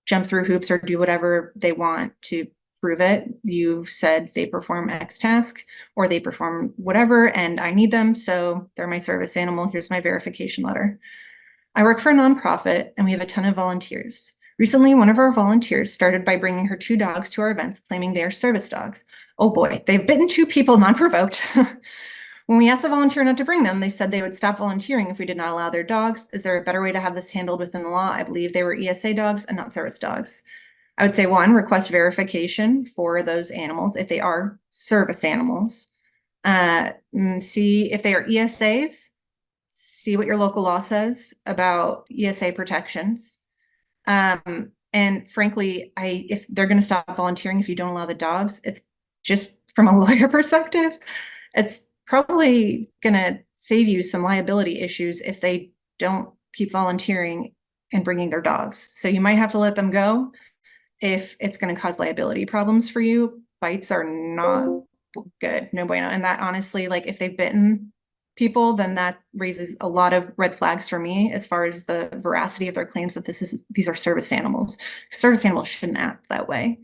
jump through hoops or do whatever they want to prove it. You've said they perform X task or they perform whatever and I need them, so they're my service animal. Here's my verification letter. I work for a nonprofit and we have a ton of volunteers. Recently, one of our volunteers started by bringing her 2 dogs to our events, claiming they are service dogs. Oh boy, they've bitten 2 people non-provoked. When we asked the volunteer not to bring them, they said they would stop volunteering if we did not allow their dogs. Is there a better way to have this handled within the law? I believe they were ESA dogs and not service dogs. I would say 1, request verification for those animals if they are service animals. See if they are ESAs, see what your local law says about ESA protections. And frankly, if they're going to stop volunteering if you don't allow the dogs, it's just from a lawyer perspective, it's probably going to save you some liability issues if they don't keep volunteering and bringing their dogs. So you might have to let them go if it's going to cause liability problems for you. Bites are not good, no bueno. And that honestly, like if they've bitten people, then that raises a lot of red flags for me as far as the veracity of their claims that these are service animals. Service animals shouldn't act that way.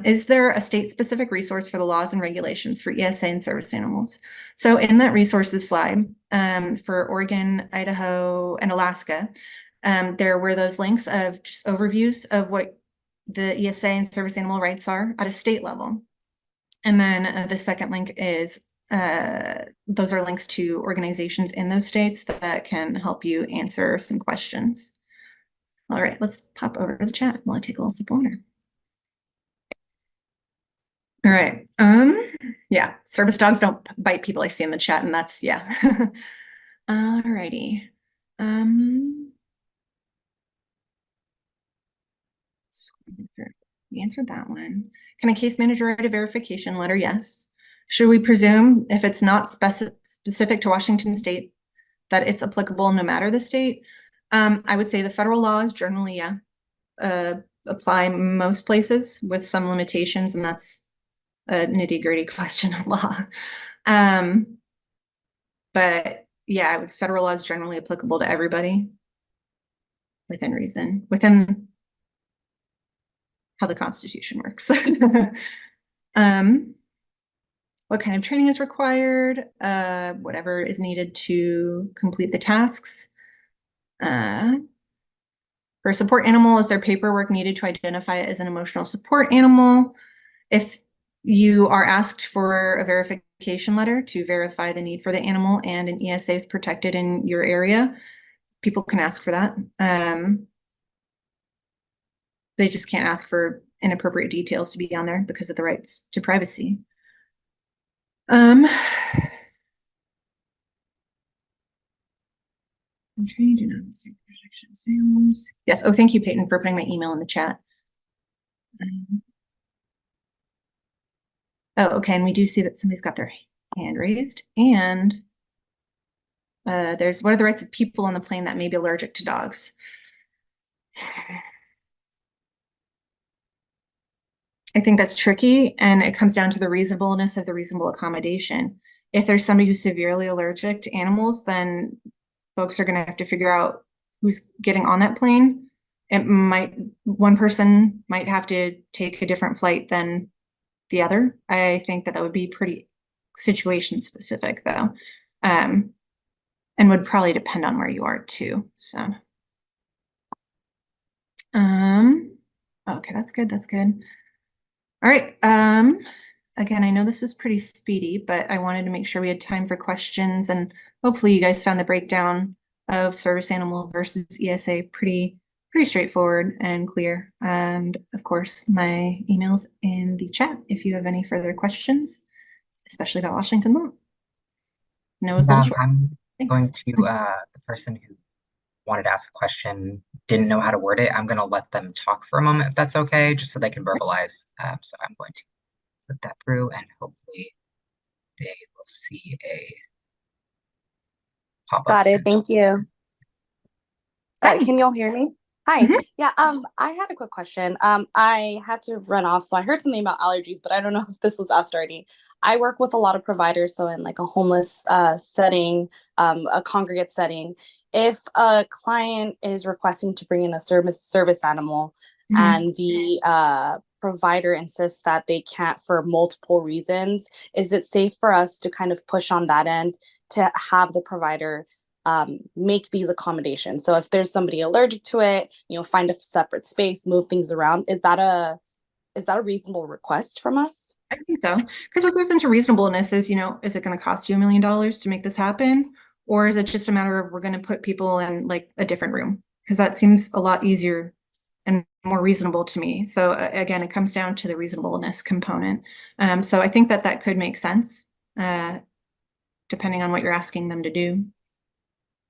Is there a state-specific resource for the laws and regulations for ESA and service animals? So in that resources slide for Oregon, Idaho, and Alaska, there were those links of just overviews of what the ESA and service animal rights are at a state level. And then the second link is those are links to organizations in those states that can help you answer some questions. All right, let's pop over to the chat while I take a little sip of water. All right. Yeah, service dogs don't bite people I see in the chat, and that's, yeah. All righty. We answered that one. Can a case manager write a verification letter? Yes. Should we presume if it's not specific to Washington state that it's applicable no matter the state? I would say the federal law is generally, yeah. apply most places with some limitations, and that's a nitty-gritty question of law. But yeah, federal law is generally applicable to everybody within reason, within how the Constitution works. What kind of training is required? Whatever is needed to complete the tasks. For a support animal, is there paperwork needed to identify it as an emotional support animal? If you are asked for a verification letter to verify the need for the animal and an ESA is protected in your area, people can ask for that. They just can't ask for inappropriate details to be on there because of the rights to privacy. I'm trying to do not protection sales. Yes. Oh, thank you, Peyton, for putting my email in the chat. Oh, okay. And we do see that somebody's got their hand raised. And what are the rights of people on the plane that may be allergic to dogs? I think that's tricky, and it comes down to the reasonableness of the reasonable accommodation. If there's somebody who's severely allergic to animals, then folks are going to have to figure out who's getting on that plane. One person might have to take a different flight than the other. I think that would be pretty situation specific though. And would probably depend on where you are too. So, okay, that's good. That's good. All right. Again, I know this is pretty speedy, but I wanted to make sure we had time for questions, and hopefully you guys found the breakdown of service animal versus ESA pretty straightforward and clear. And of course, my email's in the chat if you have any further questions, especially about Washington law. Noah's little short. I'm Thanks. going to, the person who wanted to ask a question didn't know how to word it. I'm going to let them talk for a moment, if that's okay, just so they can verbalize. So I'm going to put that through, and hopefully they will see a pop-up. Got it. Thank you. Can you all hear me? Hi. Mhm. Yeah, I had a quick question. I had to run off, so I heard something about allergies, but I don't know if this was asked already. I work with a lot of providers, so in like a homeless setting, a congregate setting, if a client is requesting to bring in a service animal, and the provider insists that they can't for multiple reasons, is it safe for us to kind of push on that end to have the provider make these accommodations? So if there's somebody allergic to it, find a separate space, move things around. Is that a reasonable request from us? I think so. Because what goes into reasonableness is, is it going to cost you $1 million to make this happen? Or is it just a matter of we're going to put people in like a different room? Because that seems a lot easier and more reasonable to me. So again, it comes down to the reasonableness component. So I think that could make sense, depending on what you're asking them to do.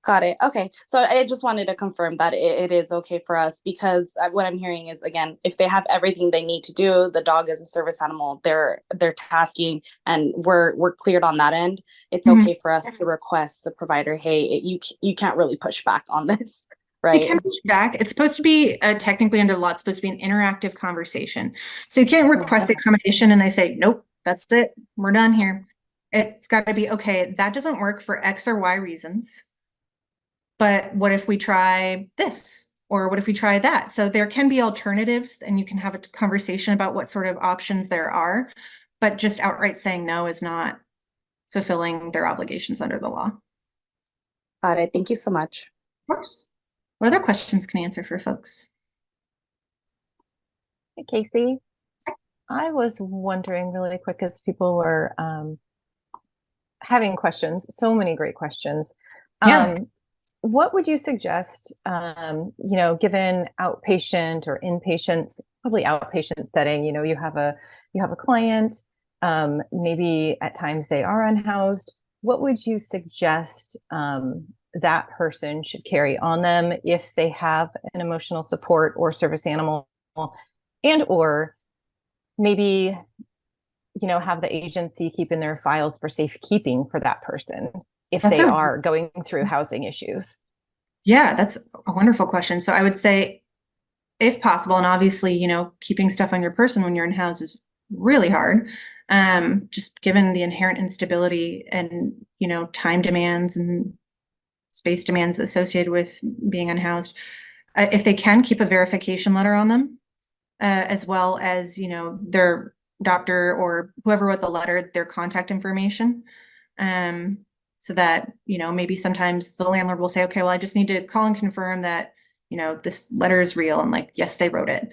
Got it. Okay. So I just wanted to confirm that it is okay for us, because what I'm hearing is, again, if they have everything they need to do, the dog is a service animal, they're tasking, and we're cleared on that end. It's okay for us to request the provider, hey, you can't really push back on this, right? You can push back. It's supposed to be technically under the law, it's supposed to be an interactive conversation. So you can't request the accommodation and they say, nope, that's it, we're done here. It's got to be, okay, that doesn't work for X or Y reasons. But what if we try this? Or what if we try that? So there can be alternatives, and you can have a conversation about what sort of options there are, but just outright saying no is not fulfilling their obligations under the law. Got it. Thank you so much. Of course. What other questions can I answer for folks? Hey, Casey. I was wondering really quick, as people were having questions, so many great questions. What would you suggest, given outpatient or inpatient, probably outpatient setting, you have a client, maybe at times they are unhoused. What would you suggest that person should carry on them if they have an emotional support or service animal, and or maybe, have the agency keep in their files for safekeeping for that person if they are going through housing issues? Yeah, that's a wonderful question. So I would say if possible, and obviously, you know, keeping stuff on your person when you're in house is really hard. Just given the inherent instability and, you know, time demands and space demands associated with being unhoused. If they can, keep a verification letter on them, as well as, you know, their doctor or whoever wrote the letter, their contact information. So that, you know, maybe sometimes the landlord will say, okay, well, I just need to call and confirm that, you know, this letter is real, and like, yes, they wrote it.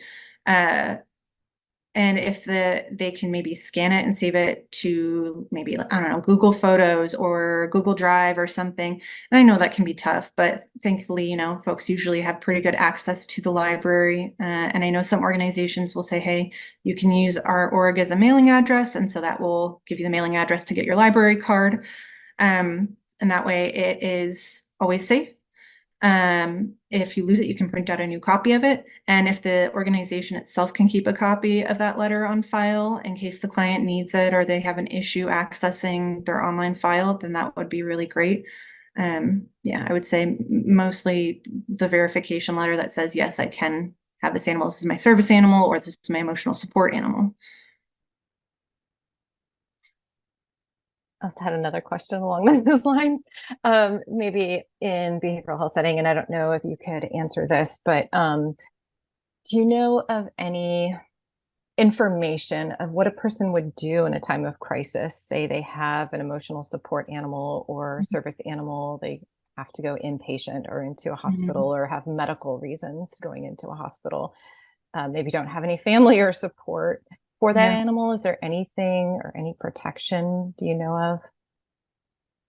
And if they can maybe scan it and save it to maybe, I don't know, Google Photos or Google Drive or something. And I know that can be tough, but thankfully, you know, folks usually have pretty good access to the library. And I know some organizations will say, hey, you can use our org as a mailing address. And so that will give you the mailing address to get your library card. And that way it is always safe. If you lose it, you can print out a new copy of it. And if the organization itself can keep a copy of that letter on file in case the client needs it or they have an issue accessing their online file, then that would be really great. Yeah, I would say mostly the verification letter that says, yes, I can have this animal. This is my service animal, or this is my emotional support animal. I also had another question along those lines. Maybe in behavioral health setting, and I don't know if you could answer this, but do you know of any information of what a person would do in a time of crisis? Say they have an emotional support animal or service animal, they have to go inpatient or into a hospital or have medical reasons going into a hospital. Maybe don't have any family or support for that animal. Is there anything or any protection do you know of?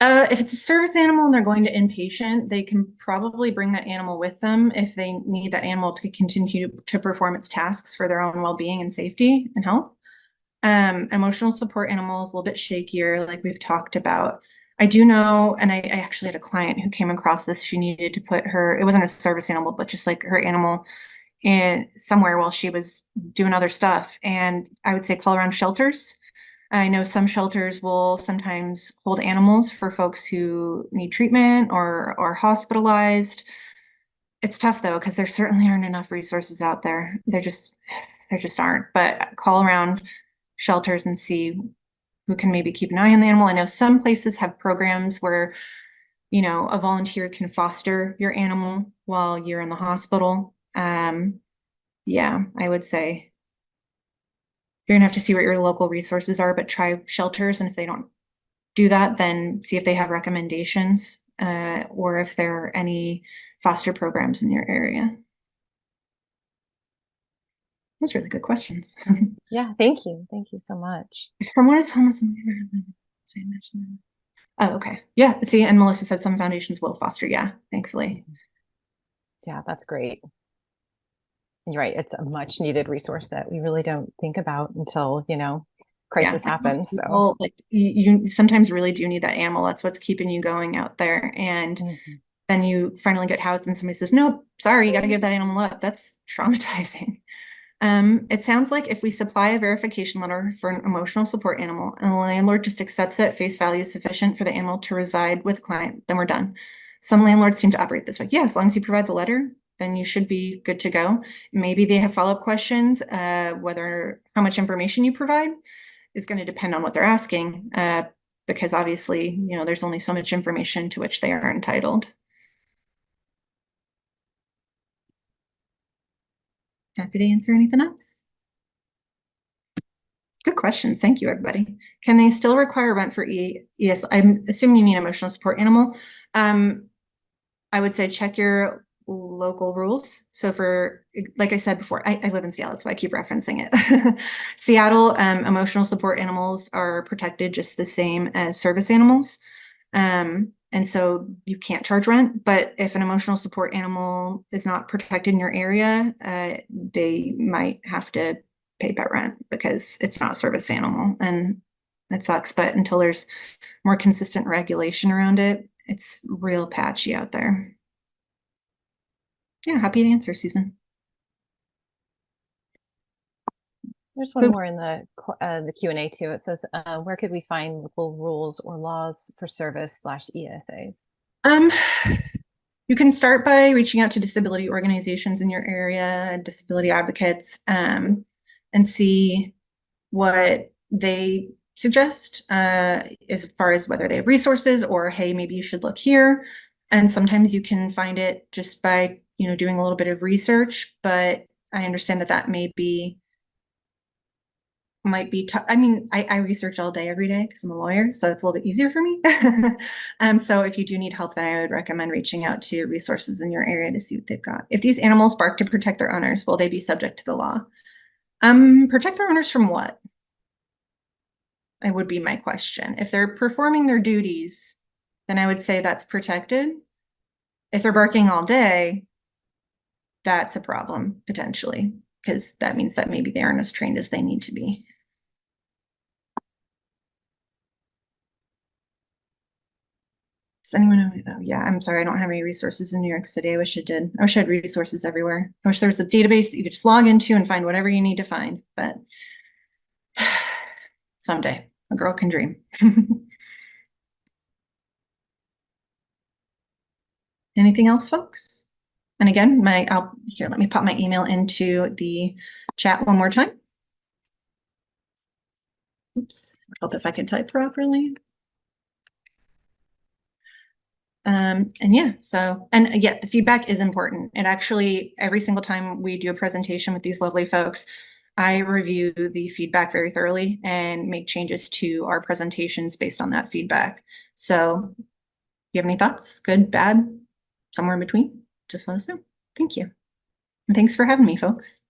If it's a service animal and they're going to inpatient, they can probably bring that animal with them if they need that animal to continue to perform its tasks for their own well-being and safety and health. Emotional support animals, a little bit shakier, like we've talked about. I do know, and I actually had a client who came across this. She needed to put her, it wasn't a service animal, but just like her animal in somewhere while she was doing other stuff. And I would say call around shelters. I know some shelters will sometimes hold animals for folks who need treatment or are hospitalized. It's tough though, because there certainly aren't enough resources out there. There just aren't. But call around shelters and see who can maybe keep an eye on the animal. I know some places have programs where, you know, a volunteer can foster your animal while you're in the hospital. Yeah, I would say you're gonna have to see what your local resources are, but try shelters. And if they don't do that, then see if they have recommendations, or if there are any foster programs in your area. Those are really good questions. Yeah, thank you. Thank you so much. From what is homeless? Oh, okay. Yeah, see, and Melissa said some foundations will foster. Yeah, thankfully. Yeah, that's great. You're right. It's a much needed resource that we really don't think about until, you know, crisis happens. So like you sometimes really do need that animal. That's what's keeping you going out there. And then you finally get housed and somebody says, nope, sorry, you got to give that animal up. That's traumatizing. It sounds like if we supply a verification letter for an emotional support animal and the landlord just accepts it face value sufficient for the animal to reside with the client, then we're done. Some landlords seem to operate this way. Yeah, as long as you provide the letter, then you should be good to go. Maybe they have follow-up questions. Whether how much information you provide is going to depend on what they're asking, because obviously, you know, there's only so much information to which they are entitled. Happy to answer anything else. Good questions. Thank you, everybody. Can they still require rent for ES? I'm assuming you mean emotional support animal. I would say check your local rules. So for, like I said before, I live in Seattle, that's why I keep referencing it. Seattle, emotional support animals are protected just the same as service animals. And so you can't charge rent, but if an emotional support animal is not protected in your area, they might have to pay pet rent because it's not a service animal, and that sucks. But until there's more consistent regulation around it, it's real patchy out there. Yeah, happy to answer, Susan. There's one more in the Q&A too. It says, where could we find local rules or laws for service/ESAs? You can start by reaching out to disability organizations in your area, disability advocates, and see what they suggest as far as whether they have resources or, hey, maybe you should look here. And sometimes you can find it just by, doing a little bit of research, but I understand that might be tough. I mean, I research all day, every day because I'm a lawyer, so it's a little bit easier for me. So if you do need help, then I would recommend reaching out to resources in your area to see what they've got. If these animals bark to protect their owners, will they be subject to the law? Protect their owners from what? It would be my question. If they're performing their duties, then I would say that's protected. If they're barking all day, that's a problem potentially, because that means that maybe they aren't as trained as they need to be. Does anyone know? Oh, yeah, I'm sorry, I don't have any resources in New York City. I wish I did. I wish I had resources everywhere. I wish there was a database that you could just log into and find whatever you need to find, but someday a girl can dream. Anything else, folks? And again, here, let me pop my email into the chat one more time. Oops, help if I could type properly. And yeah, the feedback is important. And actually, every single time we do a presentation with these lovely folks, I review the feedback very thoroughly and make changes to our presentations based on that feedback. So if you have any thoughts, good, bad, somewhere in between, just let us know. Thank you. And thanks for having me, folks.